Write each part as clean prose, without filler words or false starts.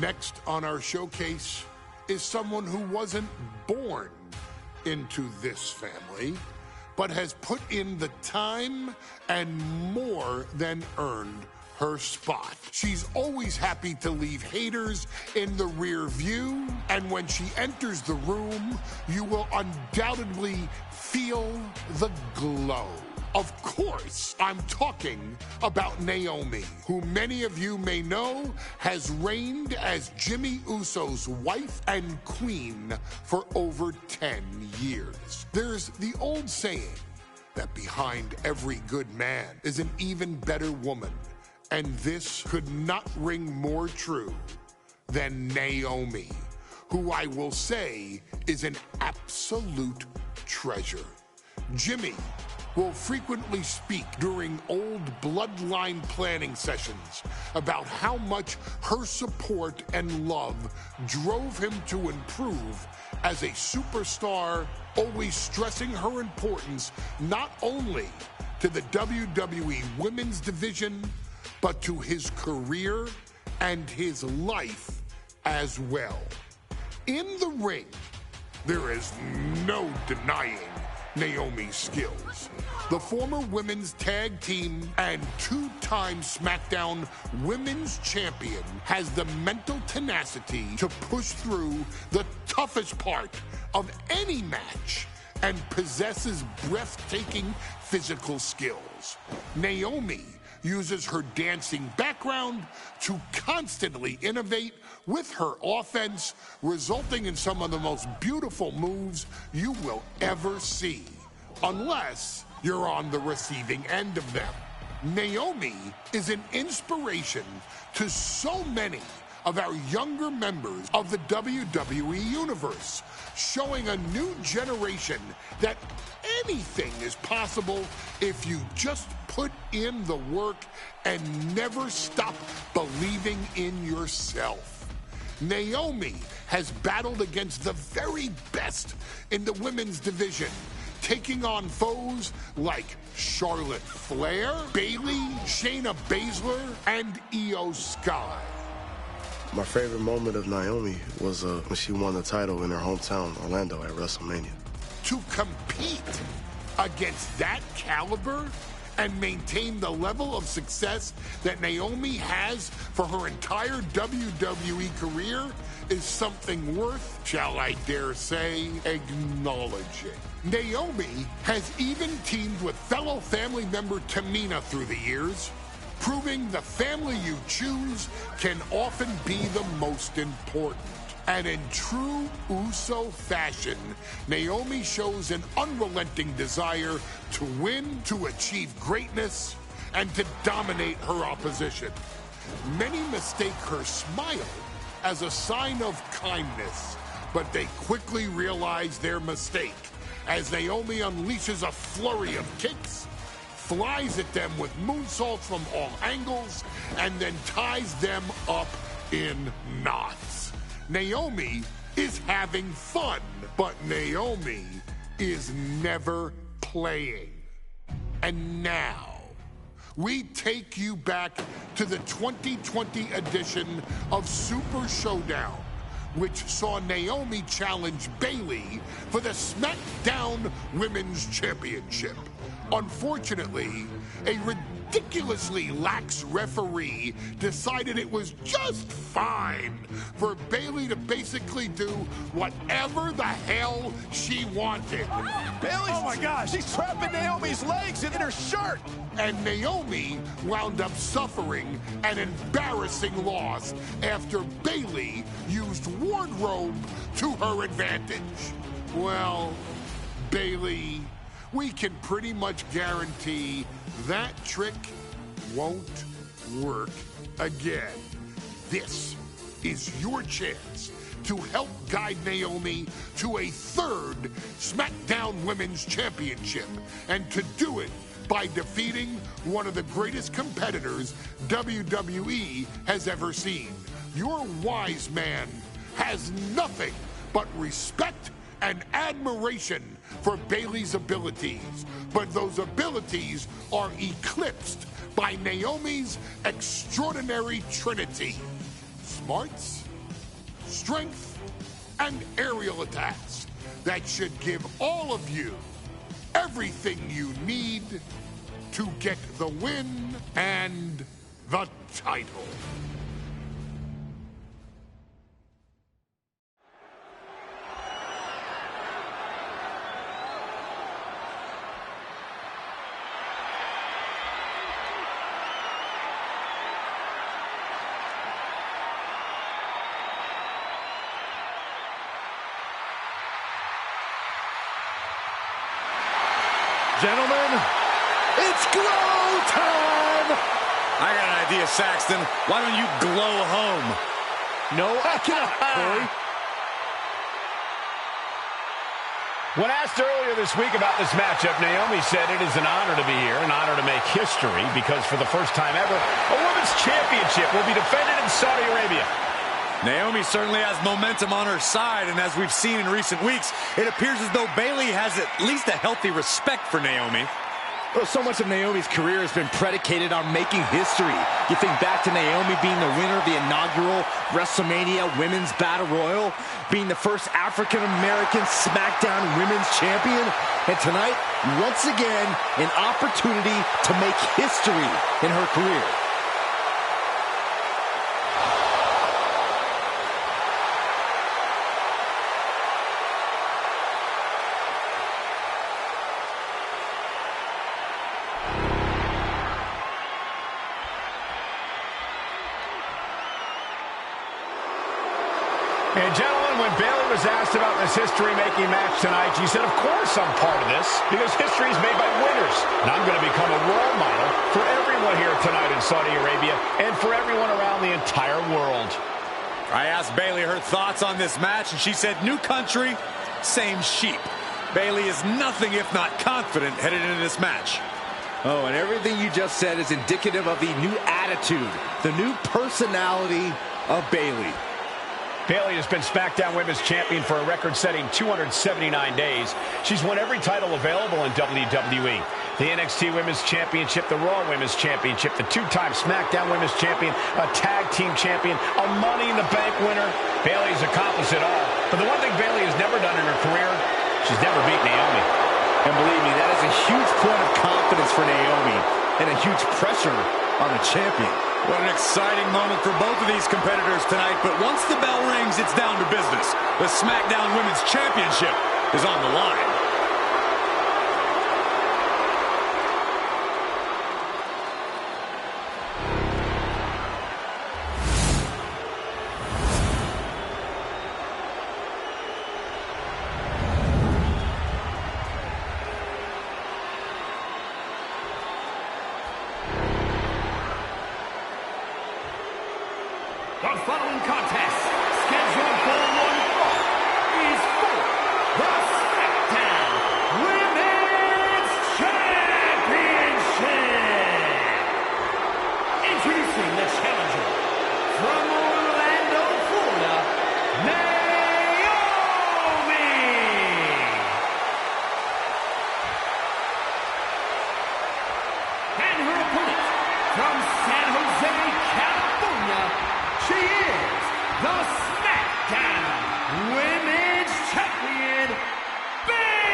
Next on our showcase is someone who wasn't born into this family, but has put in the time and more than earned her spot. She's always happy to leave haters in the rear view, and when she enters the room, you will undoubtedly feel the glow. Of course, I'm talking about Naomi, who many of you may know has reigned as Jimmy Uso's wife and queen for over 10 years. There's the old saying that behind every good man is an even better woman, and this could not ring more true than Naomi, who I will say is an absolute treasure. Jimmy will frequently speak during old Bloodline planning sessions about how much her support and love drove him to improve as a superstar, always stressing her importance not only to the WWE Women's Division, but to his career and his life as well. In the ring, there is no denying Naomi's skills. The former women's tag team and two-time SmackDown Women's Champion has the mental tenacity to push through the toughest part of any match and possesses breathtaking physical skills. Naomi uses her dancing background to constantly innovate with her offense, resulting in some of the most beautiful moves you will ever see, unless you're on the receiving end of them. Naomi is an inspiration to so many of our younger members of the WWE Universe, showing a new generation that anything is possible if you just put in the work and never stop believing in yourself. Naomi has battled against the very best in the women's division, taking on foes like Charlotte Flair, Bayley, Shayna Baszler, and Io Sky. My favorite moment of Naomi was when she won the title in her hometown, Orlando, at WrestleMania. To compete against that caliber and maintain the level of success that Naomi has for her entire WWE career is something worth, shall I dare say, acknowledging. Naomi has even teamed with fellow family member Tamina through the years, proving the family you choose can often be the most important. And in true Uso fashion, Naomi shows an unrelenting desire to win, to achieve greatness, and to dominate her opposition. Many mistake her smile as a sign of kindness, but they quickly realize their mistake as Naomi unleashes a flurry of kicks, flies at them with moonsaults from all angles, and then ties them up in knots. Naomi is having fun, but Naomi is never playing. And now, we take you back to the 2020 edition of Super Showdown, which saw Naomi challenge Bayley for the SmackDown Women's Championship. Unfortunately, a ridiculously lax referee decided it was just fine for Bayley to basically do whatever the hell she wanted. Bayley, oh my gosh, she's trapping Naomi's legs in her shirt. And Naomi wound up suffering an embarrassing loss after Bayley used wardrobe to her advantage. Well, Bayley, we can pretty much guarantee that trick won't work again. This is your chance to help guide Naomi to a third SmackDown Women's Championship, and to do it by defeating one of the greatest competitors WWE has ever seen. Your wise man has nothing but respect and admiration for Bayley's abilities, but those abilities are eclipsed by Naomi's extraordinary trinity: smarts, strength and aerial attacks that should give all of you everything you need to get the win and the title. Gentlemen, it's glow time! I got an idea, Saxton. Why don't you glow home? No, I cannot, Corey. When asked earlier this week about this matchup, Naomi said it is an honor to be here, an honor to make history, because for the first time ever, a women's championship will be defended in Saudi Arabia. Naomi certainly has momentum on her side, and as we've seen in recent weeks, it appears as though Bayley has at least a healthy respect for Naomi. Well, so much of Naomi's career has been predicated on making history. You think back to Naomi being the winner of the inaugural WrestleMania Women's Battle Royal, being the first African-American SmackDown Women's Champion, and tonight, once again, an opportunity to make history in her career. And gentlemen, when Bayley was asked about this history-making match tonight, she said, of course I'm part of this, because history is made by winners. And I'm going to become a role model for everyone here tonight in Saudi Arabia and for everyone around the entire world. I asked Bayley her thoughts on this match, and she said, new country, same sheep. Bayley is nothing if not confident headed into this match. Oh, and everything you just said is indicative of the new attitude, the new personality of Bayley. Bayley has been SmackDown Women's Champion for a record-setting 279 days. She's won every title available in WWE. The NXT Women's Championship, the Raw Women's Championship, the two-time SmackDown Women's Champion, a Tag Team Champion, a Money in the Bank winner. Bayley's accomplished it all. But the one thing Bayley has never done in her career, she's never beat Naomi. And believe me, that is a huge point of confidence for Naomi and a huge pressure on the champion. What an exciting moment for both of these competitors tonight, but once the bell rings, it's down to business. The SmackDown Women's Championship is on the line. The following contest, scheduled for one fall, is for the SmackDown Women's Championship. Introducing the challenger from Orlando, Florida, Naomi. And her opponent from San Jose, California, she is the SmackDown Women's Champion, Bayley!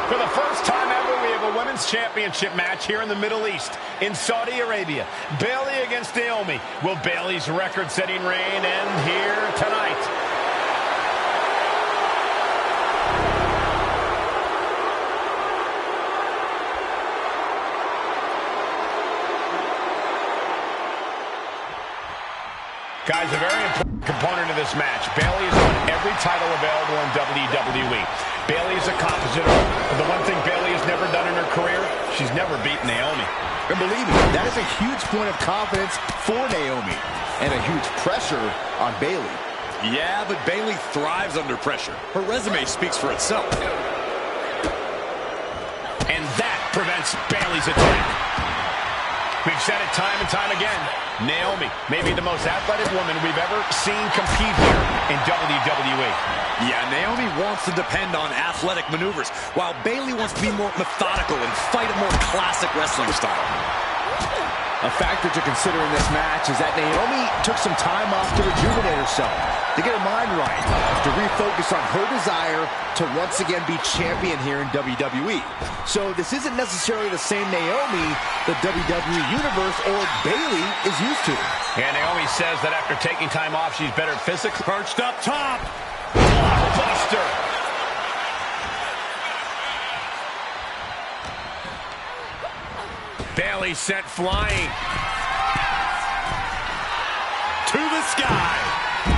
For the first time ever, we have a Women's Championship match here in the Middle East, in Saudi Arabia. Bayley against Naomi. Will Bayley's record-setting reign end here tonight? Guys, a very important component of this match. Bayley has won every title available in WWE. Bayley is a composite of the one thing Bayley has never done in her career, she's never beaten Naomi. And believe me, that is a huge point of confidence for Naomi and a huge pressure on Bayley. Yeah, but Bayley thrives under pressure. Her resume speaks for itself. And that prevents Bayley's attack. We've said it time and time again. Naomi may be the most athletic woman we've ever seen compete here in WWE. Yeah, Naomi wants to depend on athletic maneuvers, while Bayley wants to be more methodical and fight a more classic wrestling style. A factor to consider in this match is that Naomi took some time off to rejuvenate herself, to get her mind right, to refocus on her desire to once again be champion here in WWE. So this isn't necessarily the same Naomi the WWE Universe or Bayley is used to. And Naomi says that after taking time off, she's better physically. Perched up top. Buster. Bayley sent flying. To the sky.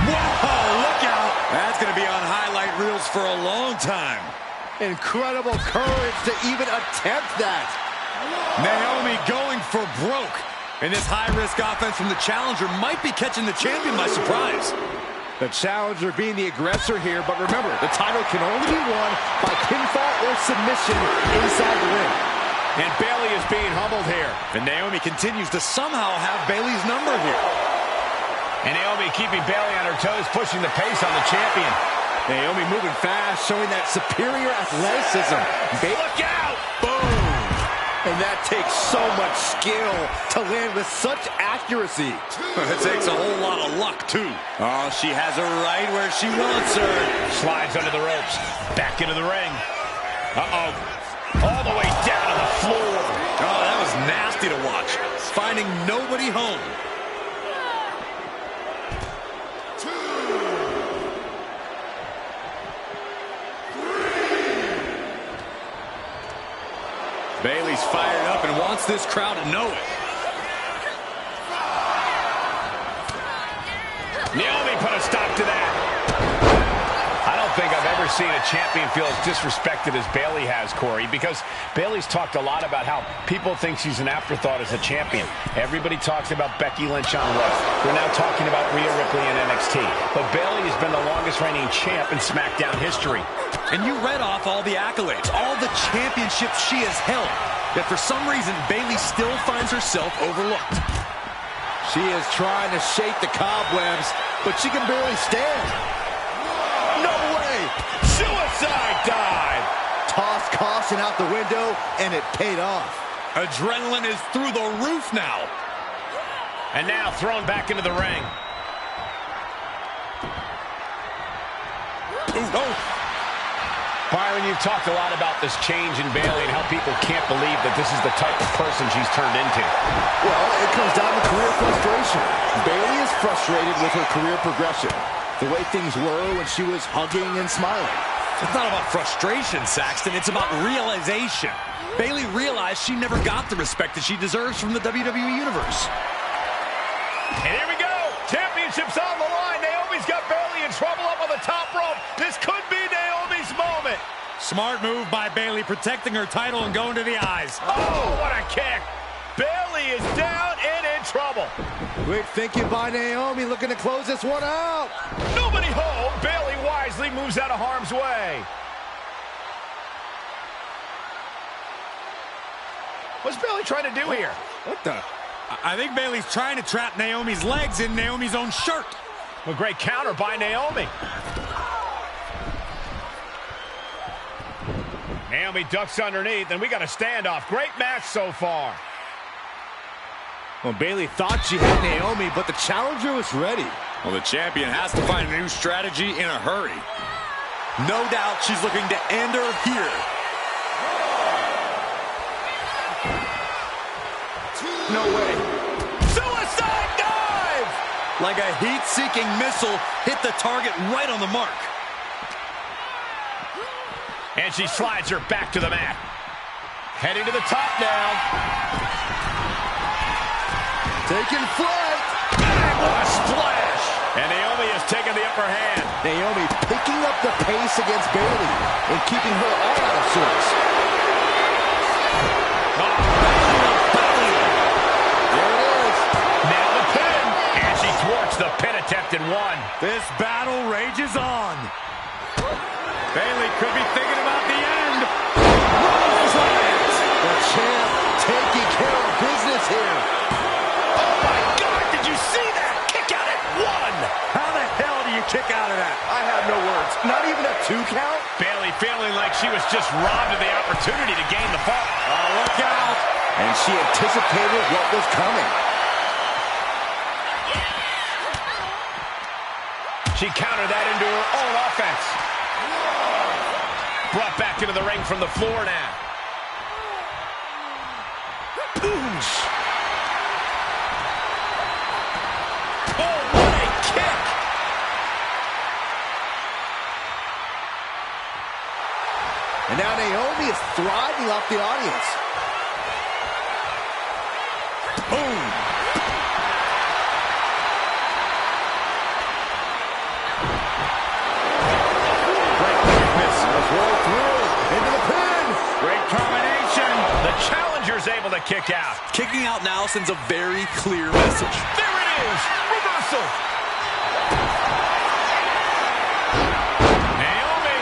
Whoa, look out. That's going to be on highlight reels for a long time. Incredible courage to even attempt that. Naomi going for broke. And this high-risk offense from the challenger might be catching the champion by surprise. The challenger being the aggressor here, but remember, the title can only be won by pinfall or submission inside the ring. And Bayley is being humbled here. And Naomi continues to somehow have Bayley's number here. And Naomi keeping Bayley on her toes, pushing the pace on the champion. Naomi moving fast, showing that superior athleticism. Look out! Boom! And that takes so much skill to land with such accuracy. It takes a whole lot of luck, too. Oh, she has her right where she wants her. Slides under the ropes. Back into the ring. Uh-oh. All the way down to the floor. Oh, that was nasty to watch. Finding nobody home. Bayley's fired up and wants this crowd to know it. Naomi put a stop to that. I don't think I've ever seen a champion feel as disrespected as Bayley has, Corey, because Bayley's talked a lot about how people think she's an afterthought as a champion. Everybody talks about Becky Lynch on Raw. We're now talking about Rhea Ripley in NXT. But Bayley has been the longest reigning champ in SmackDown history. And you read off all the accolades, all the championships she has held. Yet for some reason, Bayley still finds herself overlooked. She is trying to shake the cobwebs, but she can barely stand. No way! Suicide dive! Tossed caution out the window, and it paid off. Adrenaline is through the roof now. And now thrown back into the ring. Ooh, oh. Byron, you've talked a lot about this change in Bayley and how people can't believe that this is the type of person she's turned into. Well, it comes down to career frustration. Bayley is frustrated with her career progression. The way things were when she was hugging and smiling. It's not about frustration, Saxton. It's about realization. Bayley realized she never got the respect that she deserves from the WWE Universe. And here we go. Championship's on the line. Naomi's got Bayley in trouble up on the top rope. This could be Naomi's moment. Smart move by Bayley, protecting her title and going to the eyes. Oh, what a kick. Bayley is down and in trouble. Quick thinking by Naomi, looking to close this one out. Nobody home. Bayley wisely moves out of harm's way. What's Bayley trying to do here? What the? I think Bayley's trying to trap Naomi's legs in Naomi's own shirt. A great counter by Naomi. Naomi ducks underneath, and we got a standoff. Great match so far. Well, Bayley thought she had Naomi, but the challenger was ready. Well, the champion has to find a new strategy in a hurry. No doubt she's looking to end her here. No way. Suicide dive! Like a heat-seeking missile, hit the target right on the mark. And she slides her back to the mat. Heading to the top now. Taking flight. What a splash! And Naomi has taken the upper hand. Naomi picking up the pace against Bayley and keeping her all out of sorts. There it is. Now the pin. And she thwarts the pin attempt in one. This battle rages on. Bayley could be thinking about the end. The champ taking care of business here. Oh my God, did you see that? Kick out at 1. How the hell do you kick out of that? I have no words. Not even a 2 count? Bayley feeling like she was just robbed of the opportunity to gain the fall. Oh, look out. And she anticipated what was coming. She countered that into her own offense. Brought back into the ring from the floor now. Oosh. Oh, what a kick! And now Naomi is thriving off the audience. Boom! Roll through into the pin. Great combination. The challenger's able to kick out. Kicking out now sends a very clear message. There it is. Reversal. Naomi.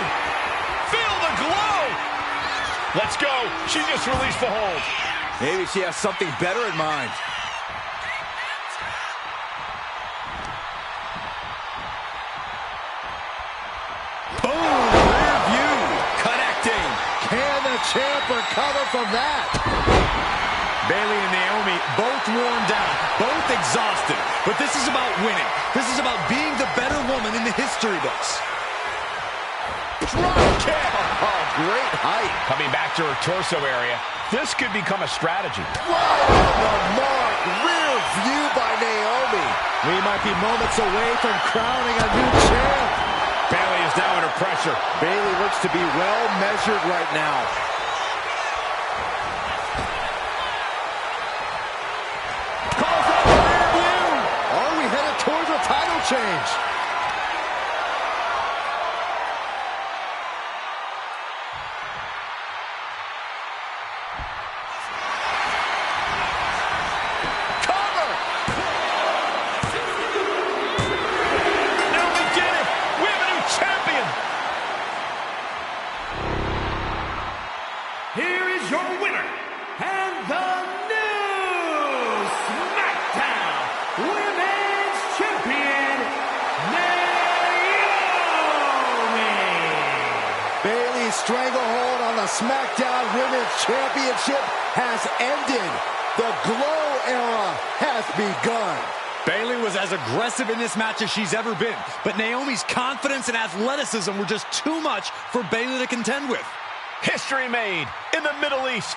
Feel the glow. Let's go. She just released the hold. Maybe she has something better in mind. Can the champ recover from that? Bayley and Naomi both worn down, both exhausted. But this is about winning. This is about being the better woman in the history books. Drop kick. Oh, great height. Coming back to her torso area. This could become a strategy. Right on the mark. Rear view by Naomi. We might be moments away from crowning a new champ. Bayley is now under pressure. Bayley looks to be well measured right now. Calls out the rear view. Are we headed towards a title change? Here is your winner, and the new SmackDown Women's Champion, Naomi. Bayley's stranglehold on the SmackDown Women's Championship has ended. The glow era has begun. Bayley was as aggressive in this match as she's ever been, but Naomi's confidence and athleticism were just too much for Bayley to contend with. History made in the Middle East.